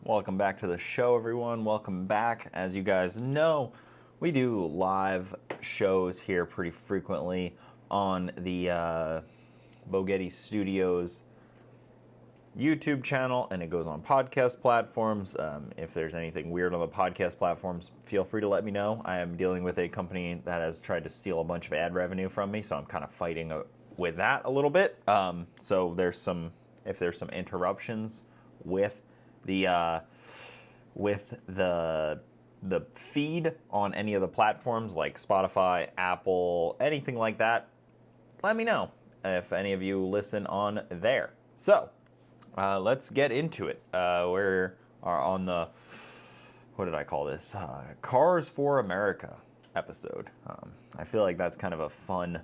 Welcome back to the show, everyone. Welcome back. As you guys know, we do live shows here pretty frequently on the Bogetti Studios YouTube channel, and it goes on podcast platforms. If there's anything weird on the podcast platforms, feel free to let me know. I am dealing with a company that has tried to steal a bunch of ad revenue from me, so I'm kind of fighting with that a little bit. So if there's some interruptions with the feed on any of the platforms like Spotify, Apple, anything like that, let me know if any of you listen on there. So let's get into it. We are on the, what did I call this? Cars for America episode. I feel like that's kind of a fun,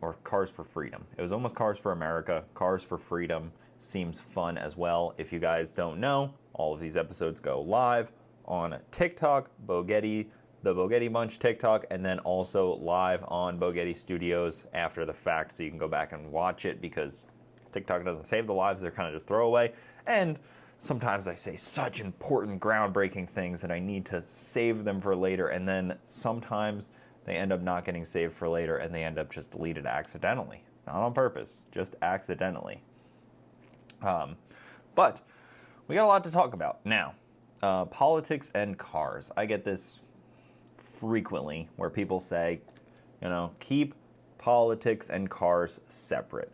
or Cars for Freedom. It was almost Cars for America. Cars for Freedom seems fun as well. If you guys don't know, all of these episodes go live on TikTok, Bogetti, the Bogetti Munch TikTok, and then also live on Bogetti Studios after the fact, so you can go back and watch it, because TikTok doesn't save the lives, they're kind of just throwaway. And sometimes I say such important, groundbreaking things that I need to save them for later, and then sometimes they end up not getting saved for later, and they end up just deleted accidentally. Not on purpose, just accidentally. But we got a lot to talk about. Now, politics and cars. I get this frequently where people say, keep politics and cars separate.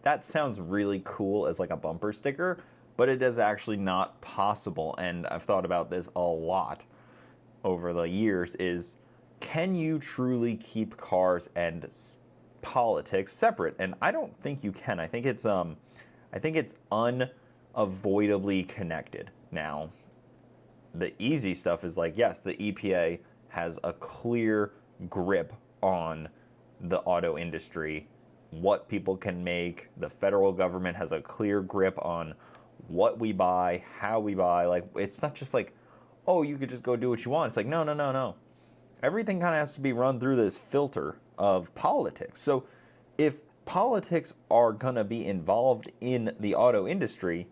That sounds really cool as like a bumper sticker, but it is actually not possible. And I've thought about this a lot over the years is, can you truly keep cars and politics separate? And I don't think you can. I think it's unavoidably connected. Now, the easy stuff is like, yes, the EPA has a clear grip on the auto industry, what people can make. The federal government has a clear grip on what we buy, how we buy. Like, it's not just like, oh, you could just go do what you want. It's like, no. Everything kind of has to be run through this filter of politics. So if politics are going to be involved in the auto industry,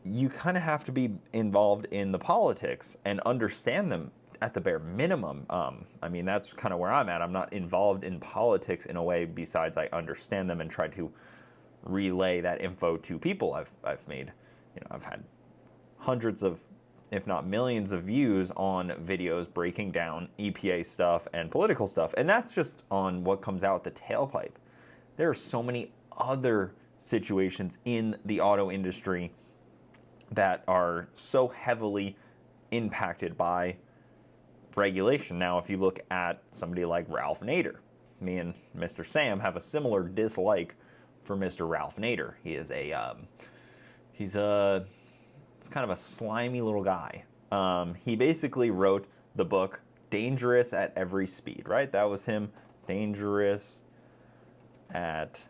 you kind of have to be involved in the politics and understand them at the bare minimum. I mean, that's kind of where I'm at. I'm not involved in politics in a way besides I understand them and try to relay that info to people I've made. I've had hundreds of, if not millions of views on videos breaking down EPA stuff and political stuff. And that's just on what comes out the tailpipe. There are so many other situations in the auto industry that are so heavily impacted by regulation. Now, if you look at somebody like Ralph Nader, me and Mr. Sam have a similar dislike for Mr. Ralph Nader. It's kind of a slimy little guy. He basically wrote the book Dangerous at Every Speed, right? That was him, Dangerous at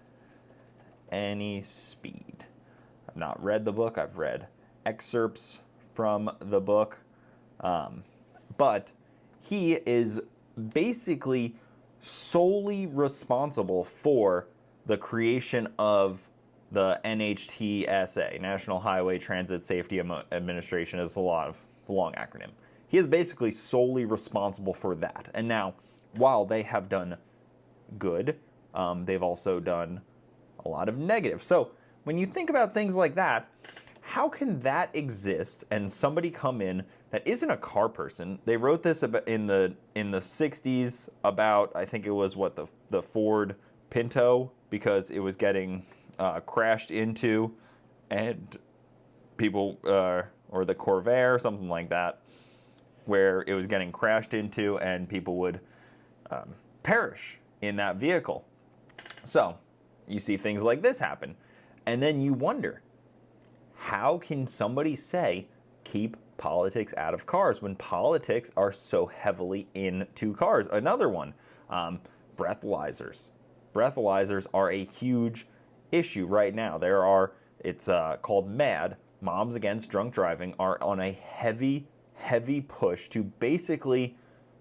Any Speed. I've not read the book. I've read excerpts from the book. But he is basically solely responsible for the creation of the NHTSA, National Highway Transit Safety Administration. It's a long acronym. He is basically solely responsible for that. And now, while they have done good, they've also done a lot of negative. So when you think about things like that, how can that exist and somebody come in that isn't a car person? They wrote this about in the 60s about, I think it was the Ford Pinto, because it was getting crashed into, and people, or the Corvair, something like that, where it was getting crashed into and people would perish in that vehicle. So you see things like this happen, and then you wonder, how can somebody say keep politics out of cars when politics are so heavily into cars? Another one, breathalyzers. Breathalyzers are a huge issue right now. It's called MAD, Moms Against Drunk Driving, are on a heavy push to basically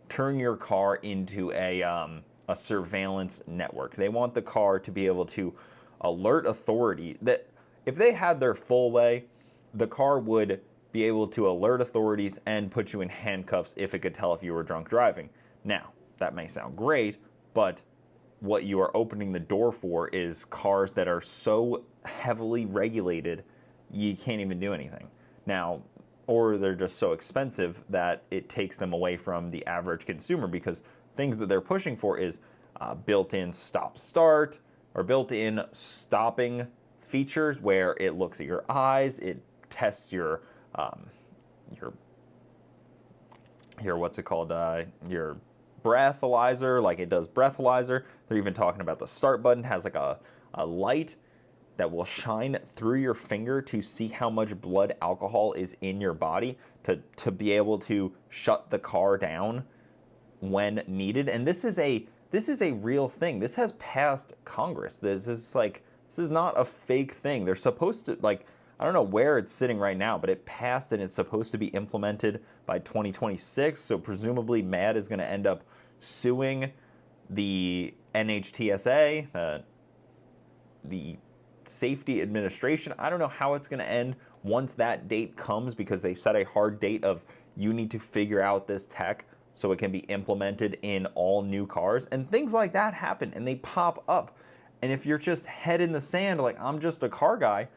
turn your car into a surveillance network. They want the car to be able to alert authority that if they had their full way, the car would be able to alert authorities and put you in handcuffs if it could tell if you were drunk driving. Now, that may sound great, but what you are opening the door for is cars that are so heavily regulated, you can't even do anything. Now, or they're just so expensive that it takes them away from the average consumer, because things that they're pushing for is built-in stop-start or built-in stopping features where it looks at your eyes, it tests your what's it called, your breathalyzer, like it does breathalyzer. They're even talking about the start button has like a light that will shine through your finger to see how much blood alcohol is in your body to be able to shut the car down when needed. And this is a real thing. This has passed Congress. This is not a fake thing. They're supposed to, like, I don't know where it's sitting right now, but it passed and it's supposed to be implemented by 2026. So presumably MAD is going to end up suing the NHTSA, the Safety Administration. I don't know how it's going to end once that date comes, because they set a hard date of you need to figure out this tech so it can be implemented in all new cars. And things like that happen and they pop up. And if you're just head in the sand, like I'm just a car guy,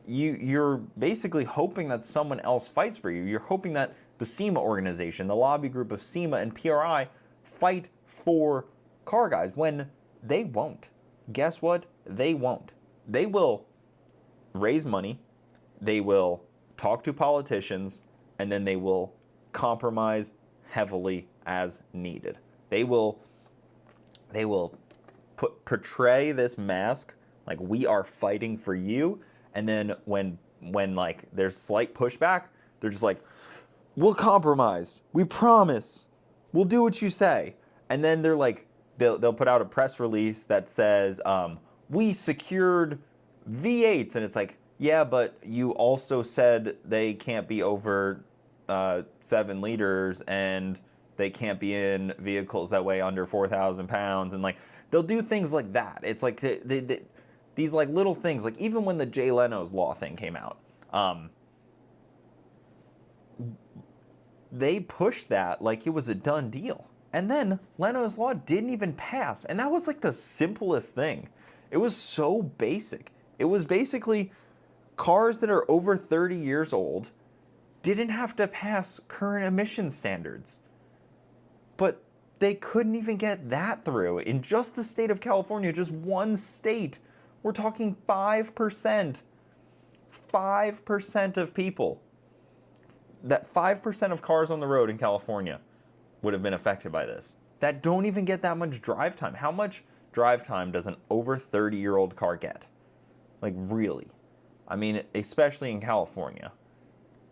you're basically hoping that someone else fights for you. You're hoping that the SEMA organization, the lobby group of SEMA and PRI, fight for car guys when they won't. Guess what? They won't. They will raise money, they will talk to politicians, and then they will compromise heavily as needed. They will portray this mask like we are fighting for you. And then when like there's slight pushback, they're just like, we'll compromise. We promise. We'll do what you say. And then they're like, they'll put out a press release that says, we secured V8s. And it's like, yeah, but you also said they can't be over 7 liters and they can't be in vehicles that weigh under 4,000 pounds. And like, they'll do things like that. It's like these like little things, like even when the Jay Leno's law thing came out, they pushed that like it was a done deal. And then Leno's law didn't even pass. And that was like the simplest thing. It was so basic. It was basically cars that are over 30 years old didn't have to pass current emission standards. But they couldn't even get that through. In just the state of California, just one state, we're talking 5%. 5% of people. That 5% of cars on the road in California would have been affected by this. That don't even get that much drive time. How much drive time does an over 30-year-old car get? Like, really? I mean, especially in California.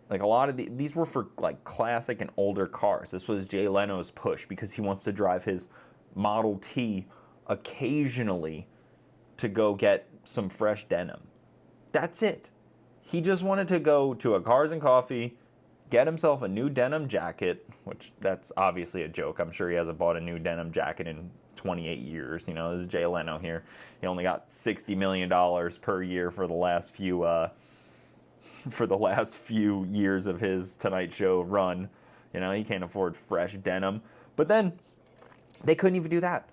Like, a lot of these were for, like, classic and older cars. This was Jay Leno's push because he wants to drive his Model T occasionally to go get some fresh denim. That's it. He just wanted to go to a Cars and Coffee, get himself a new denim jacket, which that's obviously a joke. I'm sure he hasn't bought a new denim jacket in 28 years. You know, this is Jay Leno here. He only got $60 million per year for the last few years of his Tonight Show run. You know, he can't afford fresh denim. But then they couldn't even do that.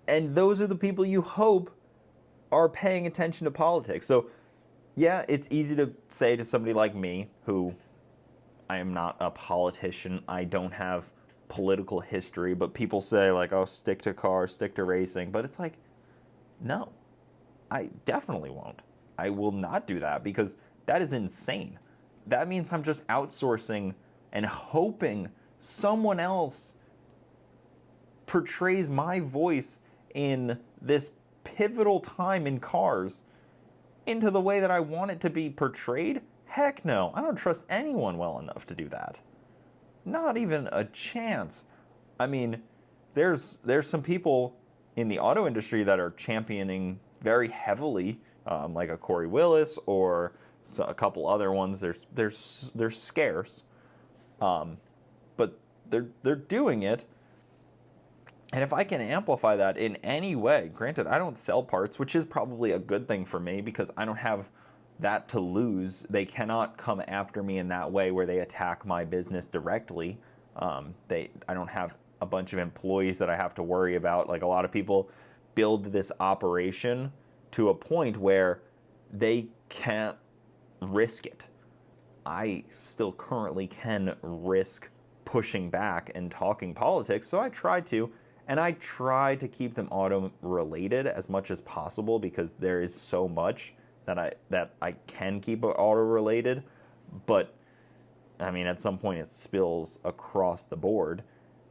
And those are the people you hope are paying attention to politics. So, yeah, it's easy to say to somebody like me, who I am not a politician, I don't have political history, but people say, like, oh, stick to cars, stick to racing. But it's like, no, I definitely won't. I will not do that because that is insane. That means I'm just outsourcing and hoping someone else portrays my voice in this pivotal time in cars into the way that I want it to be portrayed. Heck no, I don't trust anyone well enough to do that. Not even a chance. I mean, there's some people in the auto industry that are championing very heavily, like a Corey Willis or a couple other ones. They're scarce, but they're doing it. And if I can amplify that in any way, granted, I don't sell parts, which is probably a good thing for me because I don't have that to lose. They cannot come after me in that way where they attack my business directly. I don't have a bunch of employees that I have to worry about. Like, a lot of people build this operation to a point where they can't risk it. I still currently can risk pushing back and talking politics, so I try to. And I try to keep them auto related as much as possible, because there is so much that I can keep it auto related. But I mean, at some point it spills across the board,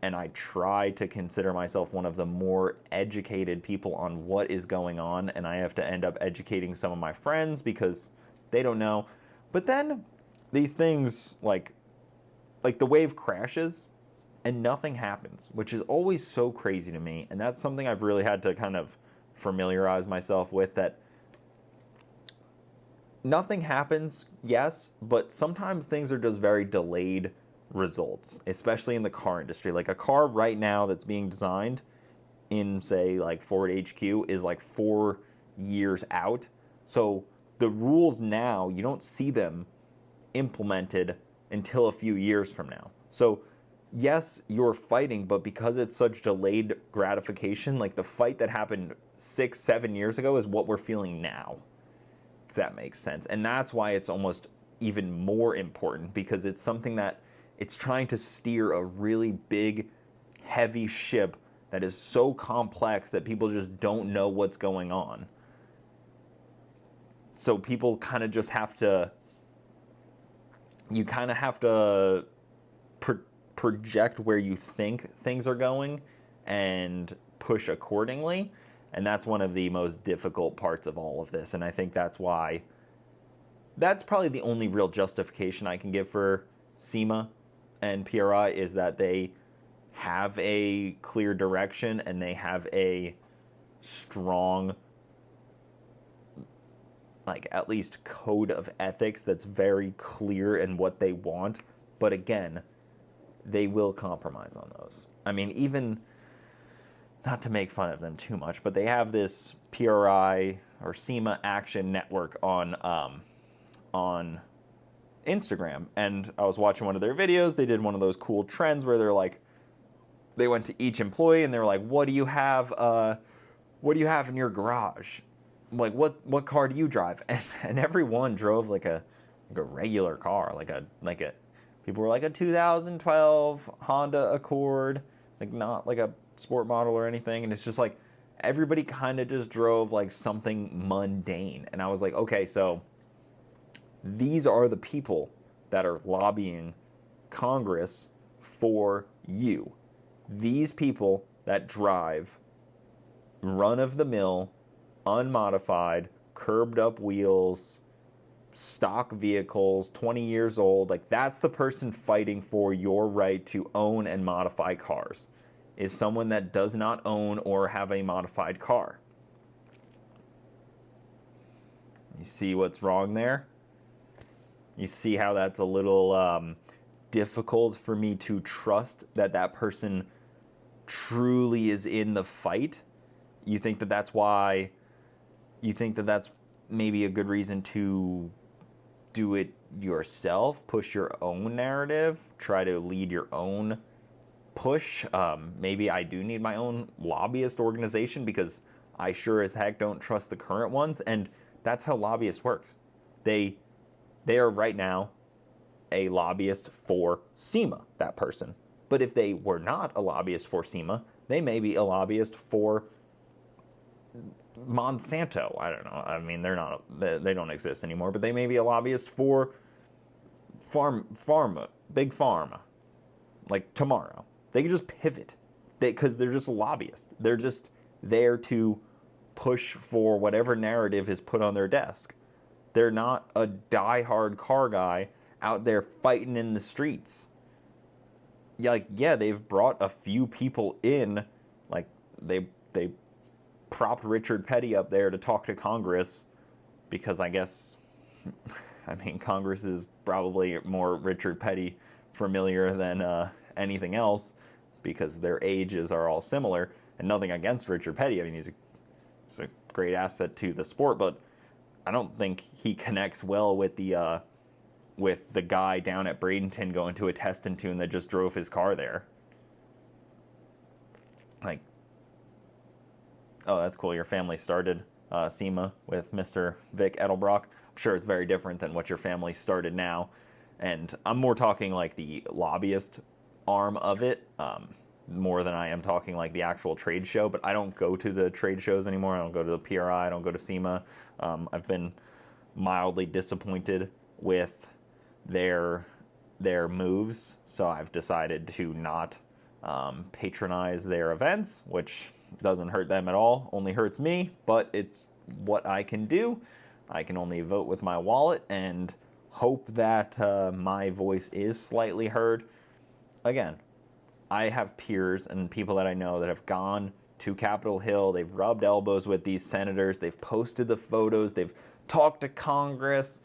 and I try to consider myself one of the more educated people on what is going on, and I have to end up educating some of my friends because they don't know. But then these things, like the wave crashes and nothing happens, which is always so crazy to me. And that's something I've really had to kind of familiarize myself with, that nothing happens, yes, but sometimes things are just very delayed results, especially in the car industry. Like, a car right now that's being designed in, say, like Ford HQ is like 4 years out. So the rules now, you don't see them implemented until a few years from now. So yes, you're fighting, but because it's such delayed gratification, like the fight that happened 6-7 years ago is what we're feeling now, if that makes sense. And that's why it's almost even more important, because it's something that it's trying to steer a really big, heavy ship that is so complex that people just don't know what's going on. So people kind of just have to, you kind of have to project where you think things are going and push accordingly. And that's one of the most difficult parts of all of this. And I think that's why, that's probably the only real justification I can give for SEMA and PRI, is that they have a clear direction and they have a strong, like, at least code of ethics that's very clear in what they want. But again, they will compromise on those. I mean, even, not to make fun of them too much, but they have this PRI or SEMA Action Network on Instagram. And I was watching one of their videos. They did one of those cool trends where they're like, they went to each employee and they were like, what do you have in your garage? Like, what car do you drive? And everyone drove like a regular car, like a people were like a 2012 Honda Accord, like not like a sport model or anything. And it's just like, everybody kind of just drove like something mundane. And I was like, okay, so these are the people that are lobbying Congress for you. These people that drive run-of-the-mill, unmodified, curbed up wheels, stock vehicles, 20 years old, like, that's the person fighting for your right to own and modify cars, is someone that does not own or have a modified car. You see what's wrong there? You see how that's a little difficult for me to trust that that person truly is in the fight? You think that that's why, you think that that's maybe a good reason to do it yourself, push your own narrative, try to lead your own push. Maybe I do need my own lobbyist organization, because I sure as heck don't trust the current ones. And that's how lobbyists works. They are right now a lobbyist for SEMA, that person. But if they were not a lobbyist for SEMA, they may be a lobbyist for Monsanto. I don't know. I mean, they don't exist anymore, but they may be a lobbyist for big pharma, like tomorrow. They can just pivot, because they're just lobbyists. They're just there to push for whatever narrative is put on their desk. They're not a diehard car guy out there fighting in the streets. Yeah, they've brought a few people in, like they propped Richard Petty up there to talk to Congress, because I guess, I mean, Congress is probably more Richard Petty familiar than anything else, because their ages are all similar. And nothing against Richard Petty. I mean, he's a great asset to the sport, but I don't think he connects well with the guy down at Bradenton going to a test and tune that just drove his car there. Like, oh, that's cool. Your family started SEMA with Mr. Vic Edelbrock. I'm sure it's very different than what your family started now. And I'm more talking like the lobbyist arm of it, more than I am talking like the actual trade show. But I don't go to the trade shows anymore. I don't go to the PRI. I don't go to SEMA. I've been mildly disappointed with their moves, so I've decided to not patronize their events, which doesn't hurt them at all, only hurts me, but it's what I can do. I can only vote with my wallet and hope that my voice is slightly heard. Again, I have peers and people that I know that have gone to Capitol Hill, they've rubbed elbows with these senators, they've posted the photos, they've talked to Congress,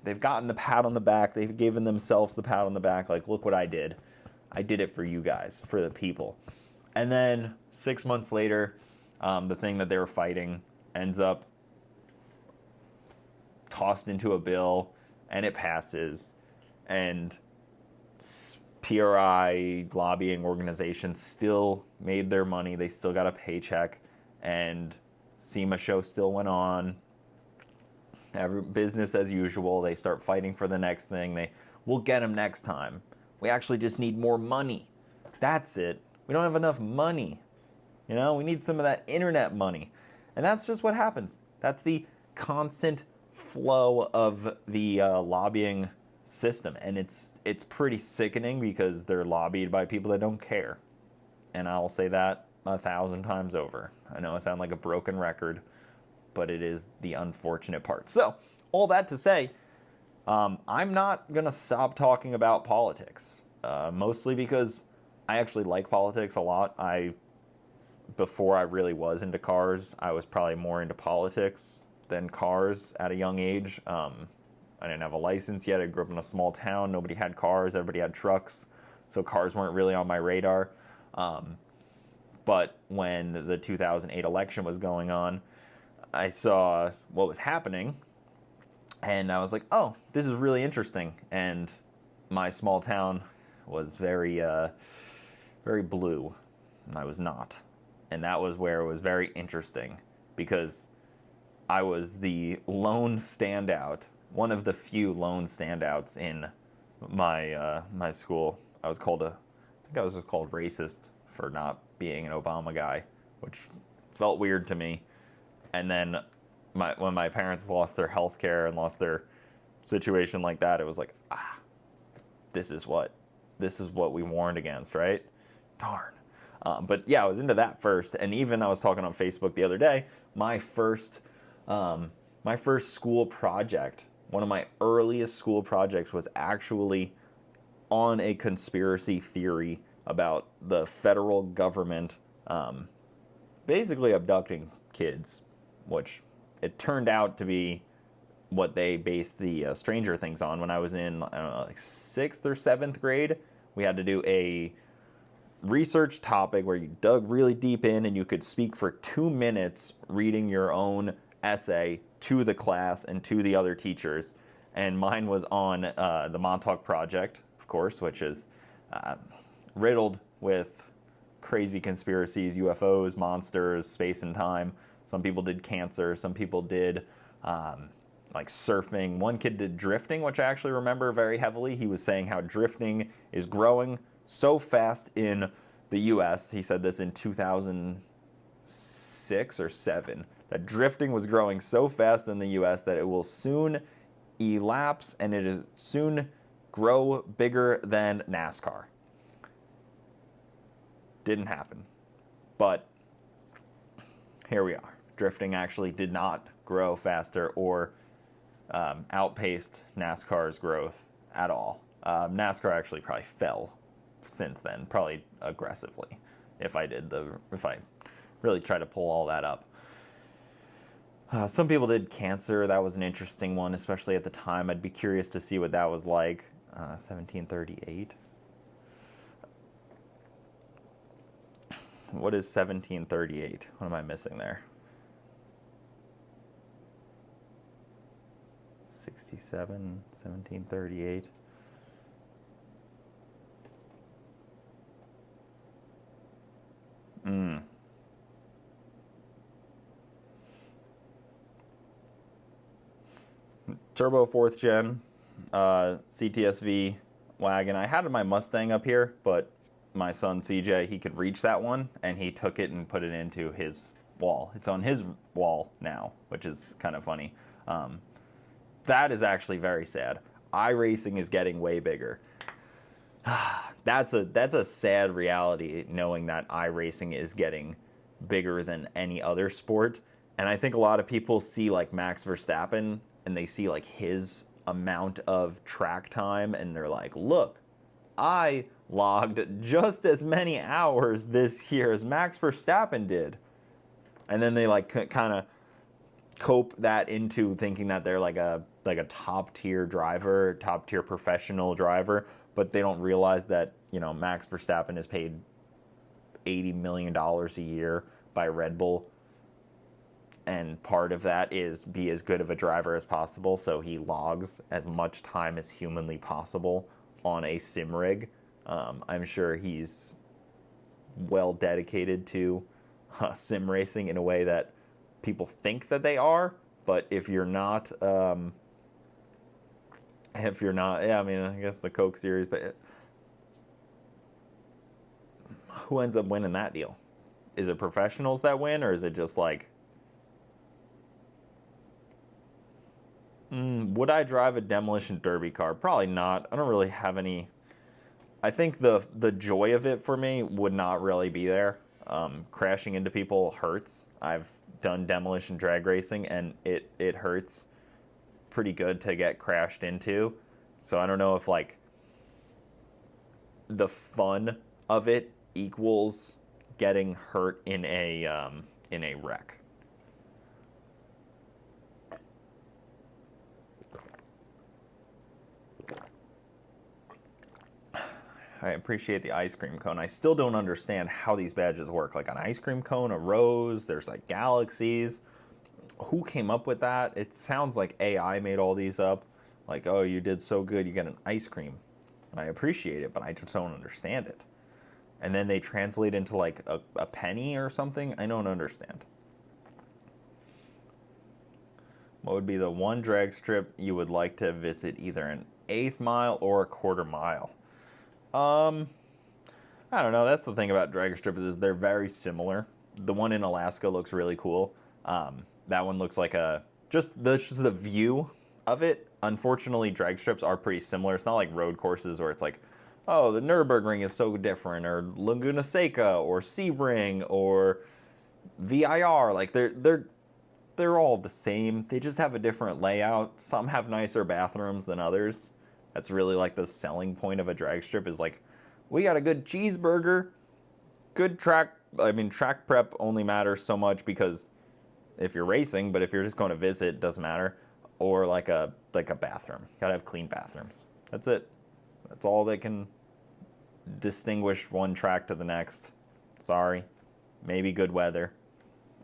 they've gotten the pat on the back, they've given themselves the pat on the back, like, look what I did. I did it for you guys, for the people. And then 6 months later, the thing that they were fighting ends up tossed into a bill, and it passes, and PRI lobbying organizations still made their money. They still got a paycheck, and SEMA show still went on. Every business as usual. They start fighting for the next thing. We'll get them next time. We actually just need more money. That's it. We don't have enough money. You know, we need some of that internet money. And that's just what happens. That's the constant flow of the lobbying system. And it's pretty sickening because they're lobbied by people that don't care. And I'll say that 1,000 times over. I know I sound like a broken record, but it is the unfortunate part. So, all that to say, I'm not going to stop talking about politics, mostly because I actually like politics a lot. Before I really was into cars, I was probably more into politics than cars at a young age. I didn't have a license yet. I grew up in a small town. Nobody had cars. Everybody had trucks. So cars weren't really on my radar. But when the 2008 election was going on, I saw what was happening, and I was like, oh, this is really interesting. And my small town was very, very blue, and I was not. And that was where it was very interesting, because I was the lone standout, one of the few lone standouts in my school. I was called racist for not being an Obama guy, which felt weird to me. And then when my parents lost their health care and lost their situation like that, it was like, this is what we warned against, right? Darn. But yeah, I was into that first. And even I was talking on Facebook the other day, my first school project, one of my earliest school projects, was actually on a conspiracy theory about the federal government basically abducting kids, which it turned out to be what they based the Stranger Things on. When I was in, I don't know, like 6th or 7th grade, we had to do a research topic where you dug really deep in and you could speak for 2 minutes reading your own essay to the class and to the other teachers. And mine was on the Montauk Project, of course, which is riddled with crazy conspiracies, UFOs, monsters, space and time. Some people did cancer. Some people did like surfing. One kid did drifting, which I actually remember very heavily. He was saying how drifting is growing so fast in the U.S. He said this in 2006 or 7, that drifting was growing so fast in the U.S. that it will soon elapse and it is soon grow bigger than NASCAR. Didn't happen. But here we are. Drifting actually did not grow faster or outpaced NASCAR's growth at all. NASCAR actually probably fell since then, probably aggressively, if I really tried to pull all that up. Some people did cancer. That was an interesting one, especially at the time. I'd be curious to see what that was like. 1738. What is 1738? What am I missing there? 67, 1738. Turbo 4th gen, CTSV wagon. I had my Mustang up here, but my son CJ, he could reach that one, and he took it and put it into his wall. It's on his wall now, which is kind of funny. That is actually very sad. iRacing is getting way bigger. That's a sad reality, knowing that iRacing is getting bigger than any other sport. And I think a lot of people see like Max Verstappen and they see like his amount of track time and they're like, look, I logged just as many hours this year as Max Verstappen did. And then they like kind of cope that into thinking that they're like a top tier driver, top tier professional driver, but they don't realize that, you know, Max Verstappen is paid $80 million a year by Red Bull. And part of that is be as good of a driver as possible, so he logs as much time as humanly possible on a sim rig. I'm sure he's well dedicated to sim racing in a way that people think that they are, but if you're not, yeah, I mean, I guess the Coke series, but who ends up winning that deal? Is it professionals that win, or is it just like, would I drive a demolition derby car? Probably not. I don't really have any. I think the joy of it for me would not really be there. Crashing into people hurts. I've done demolition drag racing, and it hurts pretty good to get crashed into. So I don't know if like the fun of it equals getting hurt in a wreck. I appreciate the ice cream cone. I still don't understand how these badges work. Like an ice cream cone, a rose, there's like galaxies. Who came up with that? It sounds like AI made all these up. Like, oh, you did so good, you get an ice cream. I appreciate it, but I just don't understand it. And then they translate into like a penny or something. I don't understand. What would be the one drag strip you would like to visit, either an 1/8 mile or a 1/4 mile? I don't know. That's the thing about drag strips, is they're very similar. The one in Alaska looks really cool. That one looks like just the view of it. Unfortunately, drag strips are pretty similar. It's not like road courses where it's like, oh, the Nürburgring is so different, or Laguna Seca, or Sebring, or VIR. Like they're all the same. They just have a different layout. Some have nicer bathrooms than others. That's really like the selling point of a drag strip, is like, we got a good cheeseburger, good track. I mean, track prep only matters so much because if you're racing, but if you're just going to visit, it doesn't matter. Or like a bathroom. Gotta have clean bathrooms. That's it. That's all that can distinguish one track to the next. Sorry. Maybe good weather.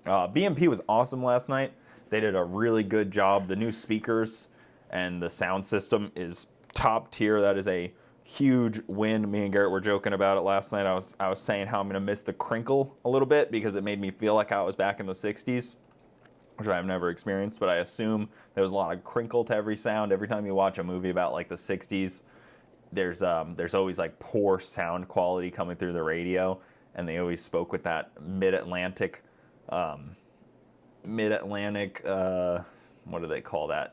BMP was awesome last night. They did a really good job. The new speakers and the sound system is top tier. That is a huge win. Me and Garrett were joking about it last night. I was saying how I'm going to miss the crinkle a little bit because it made me feel like I was back in the 60s, which I've never experienced, but I assume there was a lot of crinkle to every sound. Every time you watch a movie about like the 60s, there's always like poor sound quality coming through the radio, and they always spoke with that mid-Atlantic, what do they call that?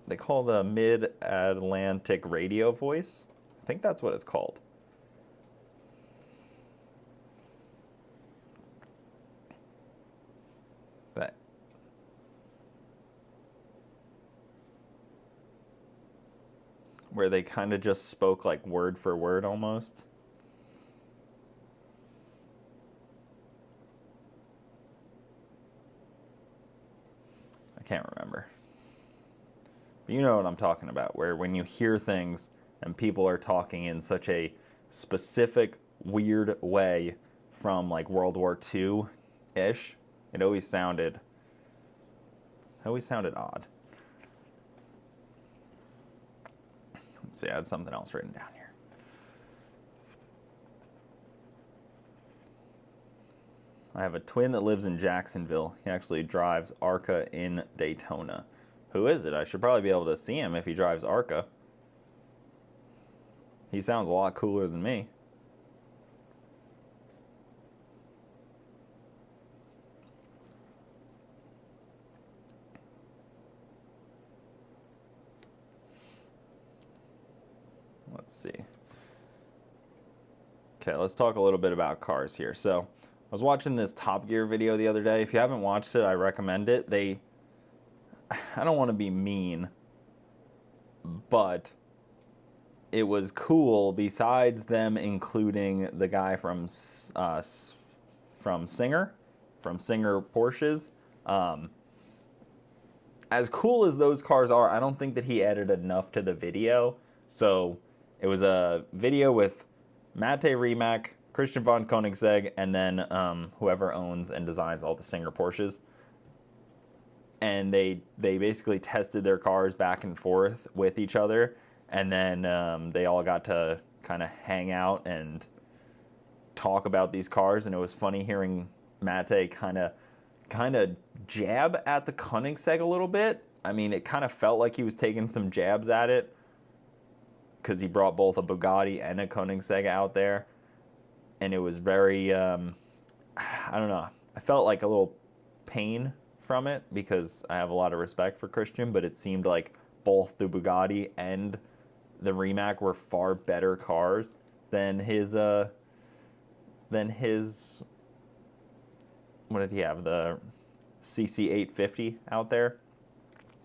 They call the mid-Atlantic radio voice. I think that's what it's called. But where they kind of just spoke like word for word almost. I can't remember. But you know what I'm talking about, where when you hear things and people are talking in such a specific, weird way from like World War II-ish, it always sounded odd. Let's see, I had something else written down here. I have a twin that lives in Jacksonville. He actually drives ARCA in Daytona. Who is it? I should probably be able to see him if he drives ARCA. He sounds a lot cooler than me. Let's see. Okay, let's talk a little bit about cars here. So, I was watching this Top Gear video the other day. If you haven't watched it, I recommend it. I don't want to be mean, but it was cool. Besides them including the guy from Singer Porsches, as cool as those cars are, I don't think that he added enough to the video. So it was a video with Mate Rimac, Christian von Koenigsegg, and then whoever owns and designs all the Singer Porsches. And they basically tested their cars back and forth with each other, and then they all got to kind of hang out and talk about these cars. And it was funny hearing Mate kind of jab at the Koenigsegg a little bit. I mean, it kind of felt like he was taking some jabs at it because he brought both a Bugatti and a Koenigsegg out there. And it was very, I don't know, I felt like a little pain from it because I have a lot of respect for Christian, but it seemed like both the Bugatti and the Rimac were far better cars than his, what did he have, the CC850 out there?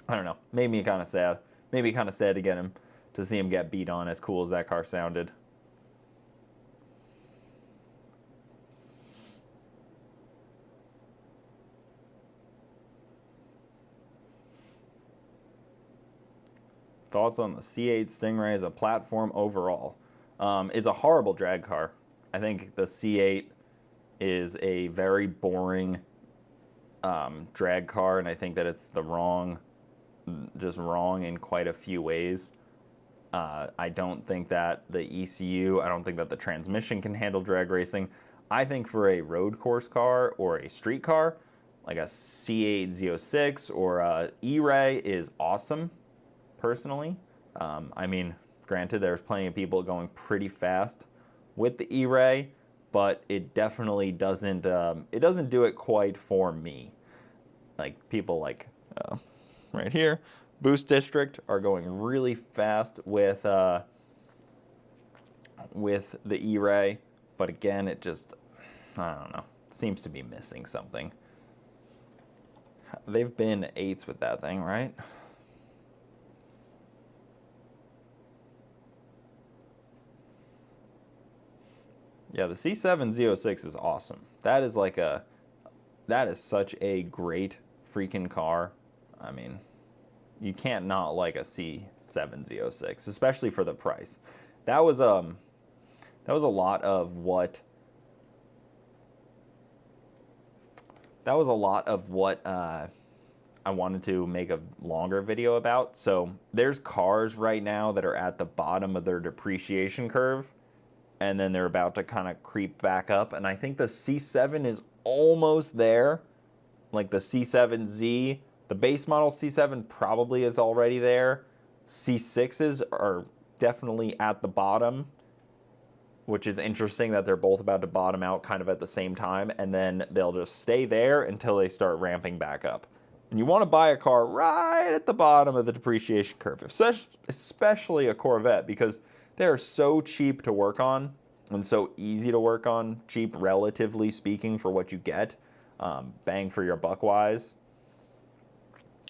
I don't know, made me kind of sad. Made me kind of sad to see him get beat on, as cool as that car sounded. Thoughts on the C8 Stingray as a platform overall? It's a horrible drag car. I think the C8 is a very boring drag car, and I think that it's just wrong in quite a few ways. I don't think that the ECU, I don't think that the transmission can handle drag racing. I think for a road course car or a street car, like a C8 Z06 or a E-Ray is awesome, personally. I mean, granted, there's plenty of people going pretty fast with the E-Ray, but it definitely doesn't do it quite for me. Like, people like, right here, Boost District are going really fast with the E-Ray, but again, it just, I don't know, seems to be missing something. They've been 8s with that thing, right? Yeah, the C7 Z06 is awesome. That is such a great freaking car. I mean, you can't not like a C7 Z06, especially for the price. That was a lot of what I wanted to make a longer video about. So there's cars right now that are at the bottom of their depreciation curve, and then they're about to kind of creep back up. And I think the C7 is almost there. Like the C7Z, the base model C7 probably is already there. C6s are definitely at the bottom, which is interesting that they're both about to bottom out kind of at the same time, and then they'll just stay there until they start ramping back up. And you want to buy a car right at the bottom of the depreciation curve, especially a Corvette, because they're so cheap to work on and so easy to work on, cheap relatively speaking for what you get, bang for your buck wise.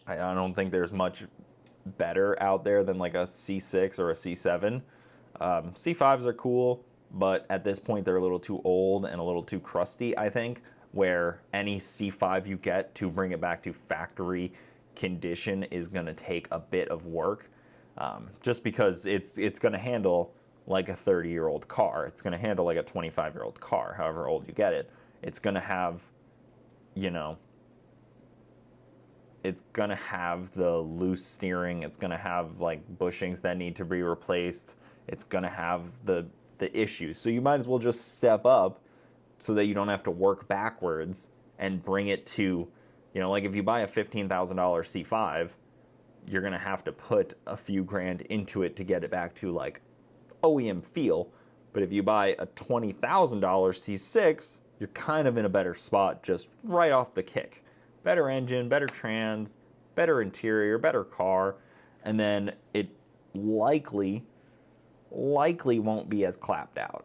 I don't think there's much better out there than like a C6 or a C7. C5s are cool, but at this point they're a little too old and a little too crusty, I think, where any C5 you get to bring it back to factory condition is going to take a bit of work, just because it's going to handle like a 30-year-old car. It's going to handle like a 25-year-old car, however old you get it. It's going to have, it's going to have the loose steering. It's going to have like bushings that need to be replaced. It's going to have the issues. So you might as well just step up so that you don't have to work backwards and bring it to, like if you buy a $15,000 C5, you're going to have to put a few grand into it to get it back to like OEM feel. But if you buy a $20,000 C6, you're kind of in a better spot just right off the kick. Better engine, better trans, better interior, better car, and then it likely won't be as clapped out.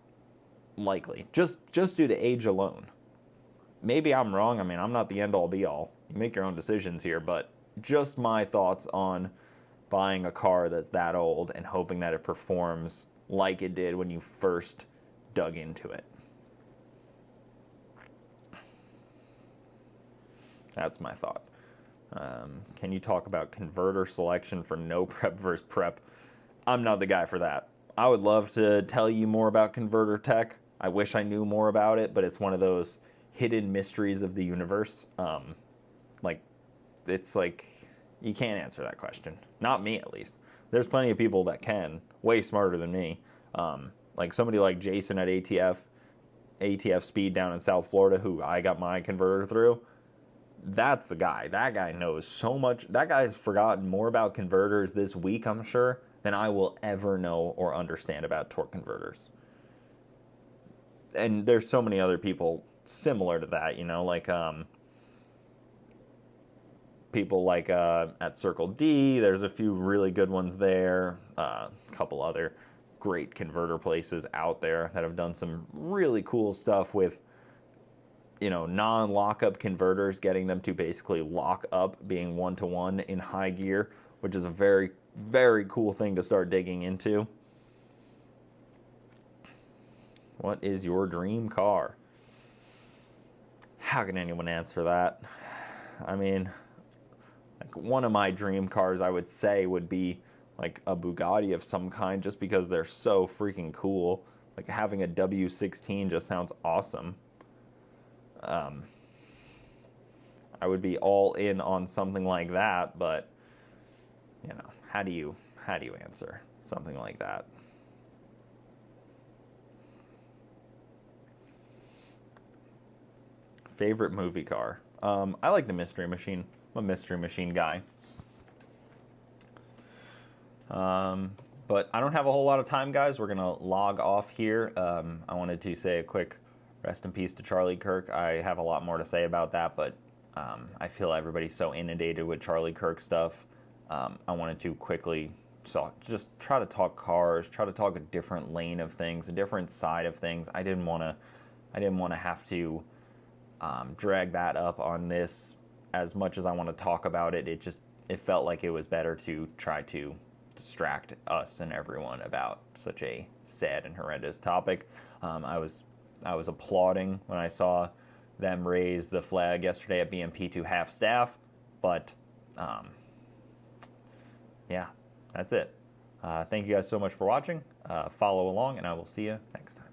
Likely. Just due to age alone. Maybe I'm wrong. I mean, I'm not the end-all be-all. You make your own decisions here, but just my thoughts on buying a car that's that old and hoping that it performs like it did when you first dug into it. That's my thought. Can you talk about converter selection for no prep versus prep? I'm not the guy for that. I would love to tell you more about converter tech. I wish I knew more about it, but it's one of those hidden mysteries of the universe. It's like, you can't answer that question. Not me, at least. There's plenty of people that can, way smarter than me. Like somebody like Jason at ATF Speed down in South Florida, who I got my converter through. That's the guy. That guy knows so much. That guy's forgotten more about converters this week, I'm sure, than I will ever know or understand about torque converters. And there's so many other people similar to that, people like at Circle D. There's a few really good ones there. A couple other great converter places out there that have done some really cool stuff with, non-lockup converters, getting them to basically lock up, being one-to-one in high gear, which is a very, very cool thing to start digging into. What is your dream car? How can anyone answer that? I mean, like one of my dream cars, I would say, would be like a Bugatti of some kind, just because they're so freaking cool. Like having a W16 just sounds awesome. I would be all in on something like that, but how do you answer something like that? Favorite movie car? I like the Mystery Machine. I'm a Mystery Machine guy. But I don't have a whole lot of time, guys. We're gonna log off here. I wanted to say a quick rest in peace to Charlie Kirk. I have a lot more to say about that, but I feel everybody's so inundated with Charlie Kirk stuff. I wanted to quickly just try to talk cars, try to talk a different lane of things, a different side of things. I didn't want to have to drag that up on this as much as I want to talk about it. It felt like it was better to try to distract us and everyone about such a sad and horrendous topic. I was applauding when I saw them raise the flag yesterday at BMP to half staff, but yeah, that's it. Thank you guys so much for watching. Follow along, and I will see you next time.